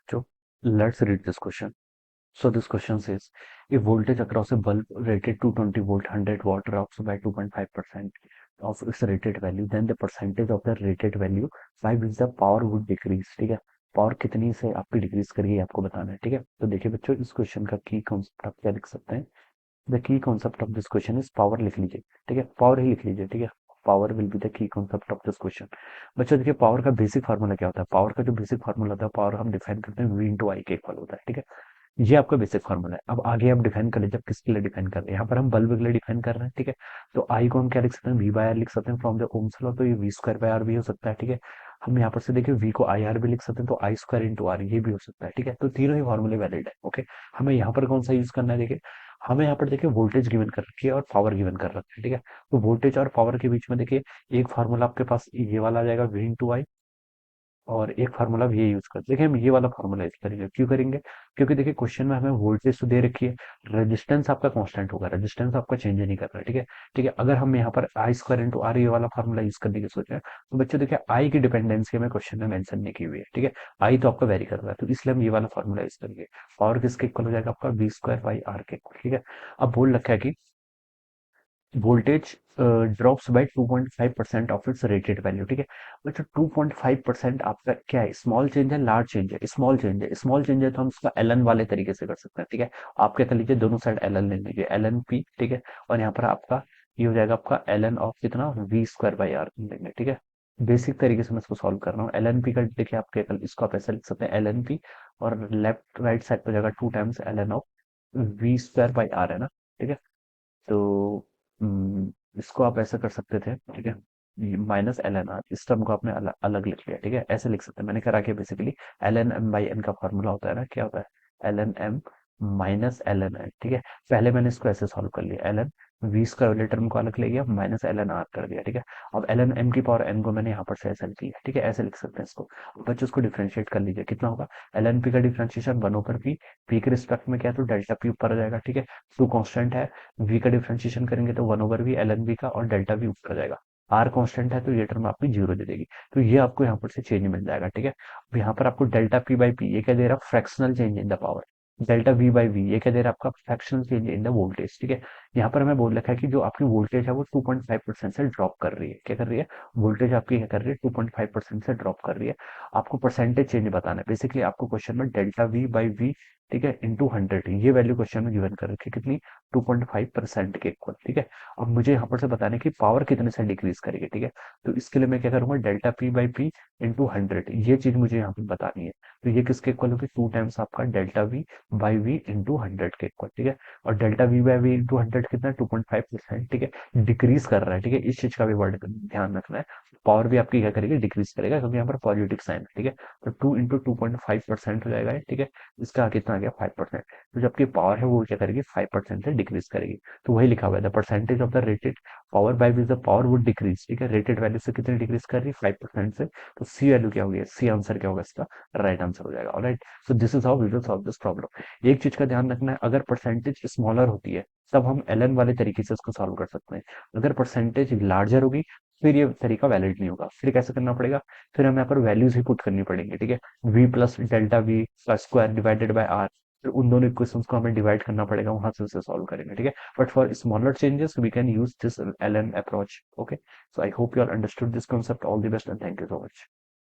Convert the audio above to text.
So let's read this question. So this question says, if voltage across a bulb rated 220 volt 100 watt drops by 2.5% of its rated value, then the percentage of the rated value by which the power would decrease. ठीक है, power कितनी से आपकी decrease करेगी आपको बताना है। ठीक है, तो देखिए बच्चों, इस क्वेश्चन का की कॉन्सेप्ट आप क्या लिख सकते हैं। The key concept of this question is power लिख लीजिए। ठीक है, पावर ही लिख लीजिए। ठीक है, power will be the key concept of this question. बच्चों देखिए, पावर का बेसिक फार्मूला क्या होता है। पावर का जो बेसिक फार्मूला होता है, पावर हम डिफाइन करते हैं वी इंटू आई के इक्वल होता है। ठीक है, ये आपका बेसिक फार्मूला है। अब आगे आप डिफाइन कर लीजिए, आप किसके लिए डिफाइन कर रहे हैं। यहाँ पर हम बल्ब के लिए डिफाइन कर रहे हैं। ठीक है, तो आई को हम क्या लिख सकते हैं, वी बाय आर लिख सकते हैं फ्रॉम द ओम्स लॉ। तो ये वी स्क्वायर बाय आर भी हो सकता है। ठीक है, हम यहाँ पर से देखिए वी को आई आर भी लिख सकते हैं, तो आई स्क्वायर इंटू आर ये भी हो सकता है। ठीक है, तो तीनों ही फॉर्मूले वैलिड है। ओके, हमें यहाँ पर कौन सा यूज करना है। देखिए, हमें यहाँ पर देखिए वोल्टेज गिवन कर रखी है और पावर गिवन कर रखी है। ठीक है, तो वोल्टेज और पावर के बीच में देखिए एक फार्मूला आपके पास ये वाला आ जाएगा, वी इंटू आई, और एक फार्मूला भी ये यूज कर, देखिए हम ये वाला फार्मूला यूज करेंगे। क्यों करेंगे, क्योंकि देखिए क्वेश्चन में हमें वोल्टेज तो दे रखी है, रेजिस्टेंस आपका कांस्टेंट होगा, रेजिस्टेंस आपका चेंज नहीं कर रहा है। ठीक है, ठीक है, अगर हम यहाँ पर आई स्क्वायर इंटू आर ये वाला फार्मूला यूज करने की सोच रहे हैं, तो बच्चों देखिए आई की डिपेंडेंसी हमें क्वेश्चन में मेंशन नहीं की हुई है। ठीक है, आई तो आपका वेरी कर रहा है, तो इसलिए हम ये वाला फार्मूला यूज करेंगे। पावर किसके इक्वल हो जाएगा, आपका वी स्क्वायर बाई आर के इक्वल। ठीक है, अब बोल रखा है कि voltage drops by 2.5% of its rated value. ठीक है, बच्चों 2.5% आपका क्या है, स्मॉल चेंज है लार्ज चेंज है, स्मॉल चेंज है। स्मॉल चेंज है तो हम उसका एल एन वाले तरीके से कर सकते हैं। ठीक है, आप क्या कर लीजिए, दोनों साइड एल एन ले लीजिए, एल एन पी। ठीक है, और यहाँ पर आपका ये हो जाएगा आपका एल एन ऑफ कितना, वी स्क्वायर बाई आर लेंगे। ठीक है, बेसिक तरीके से मैं इसको सॉल्व कर रहा हूँ। एल एन पी का देखिए आप क्या इसको आप ऐसा लिख सकते हैं, एल एन पी, और लेफ्ट राइट साइड पर जाएगा 2 times L N of V square by R है ना। ठीक है, तो इसको आप ऐसा कर सकते थे। ठीक है, माइनस एल एन आर, इस टर्म को आपने अलग अलग लिख लिया। ठीक है, ऐसे लिख सकते हैं, मैंने करा कि basically L N M by N का फॉर्मूला होता है ना, क्या होता है, L N M minus L N N. ठीक है, पहले मैंने इसको ऐसे सॉल्व कर लिया, एल एन वी स्क्वायर वाले टर्म को अलग ले गया, माइनस एल एन आर कर दिया। ठीक है, अब एल एन एम की पावर एन को मैंने यहाँ पर से ऐसे लिख लिया। ठीक है, ऐसे लिख सकते हैं इसको। बच्चों उसको डिफ्रेंशिएट कर लीजिए, कितना होगा, एल एन पी का differentiation one over P, P के रिस्पेक्ट में क्या है, तो डेल्टा पी ऊपर आ जाएगा। ठीक है, टू कांस्टेंट है, वी का डिफरेंशिएशन करेंगे तो one over V L N V का, और डेल्टा वी ऊपर आ जाएगा। आर कांस्टेंट है तो ये टर्म आपकी जीरो दे देगी, तो ये आपको यहाँ पर से चेंज मिल जाएगा। ठीक है, अब यहाँ पर आपको डेल्टा पी बाई पी ये क्या दे रहा है, fractional change in the power. Delta V by V ये क्या दे रहा है, आपका fractional change in the voltage. ठीक है, यहाँ पर हमें बोल रखा है कि जो आपकी वोल्टेज है वो 2.5% से ड्रॉप कर रही है। क्या कर रही है, वोल्टेज आपकी क्या कर रही है, 2.5% से ड्रॉप कर रही है। आपको परसेंटेज चेंज बताना है। बेसिकली आपको क्वेश्चन में डेल्टा वी बाई वी, ठीक है, इंटू 100 ये वैल्यू क्वेश्चन में गिवन कर रखी है, कितनी, 2.5% के इक्वल। ठीक है, अब मुझे यहाँ पर से बताना है कि पावर कितने से डिक्रीज करेगी। ठीक है, तो इसके लिए मैं क्या करूंगा, delta P by P into 100 ये चीज मुझे यहाँ पे बतानी है। तो ये किसके इक्वल होगी, 2 टाइम्स आपका delta V by V into 100 के इक्वल। ठीक है, और delta V by V into 100 कितना, 2.5%। ठीक है, डिक्रीज कर रहा है। ठीक है, इस चीज का भी वर्ड ध्यान रखना है। पावर भी आपकी क्या करेगी, डिक्रीज करेगा, क्योंकि यहाँ पर पॉजिटिव साइन है। ठीक है, तो 2 इंटू 2.5% हो जाएगा। ठीक है, इसका कितना आ गया, 5%। तो जबकि पावर है वो क्या करेगी, 5% से डिक्रीज करेगी। तो वही लिखा हुआ है, the percentage of the rated power by which the power would decrease. ठीक है, रेटेड वैल्यू से कितनी डिक्रीज कर रही है, 5% से। तो सी वैल्यू क्या होगी, सी आंसर क्या होगा इसका, राइट आंसर हो जाएगा। Alright, so this is how we will solve this problem. एक चीज का ध्यान रखना है, अगर परसेंटेज स्मॉलर होती है तब हम एल एन वाले तरीके से इसको सॉल्व कर सकते हैं। अगर परसेंटेज लार्जर होगी फिर ये तरीका वैलिड नहीं होगा। फिर कैसे करना पड़ेगा, फिर हमें यहाँ पर वैल्यूज ही पुट करनी पड़ेंगी। ठीक है, वी प्लस डेल्टा वी का स्क्वायर डिवाइडेड बाय आर, फिर उन दोनों इक्वेशंस को हमें डिवाइड करना पड़ेगा, वहां से उसे सॉल्व करेंगे। ठीक है, but for smaller changes we can use this L N approach. Okay, so I hope you are understood this concept. All the best and thank you so much.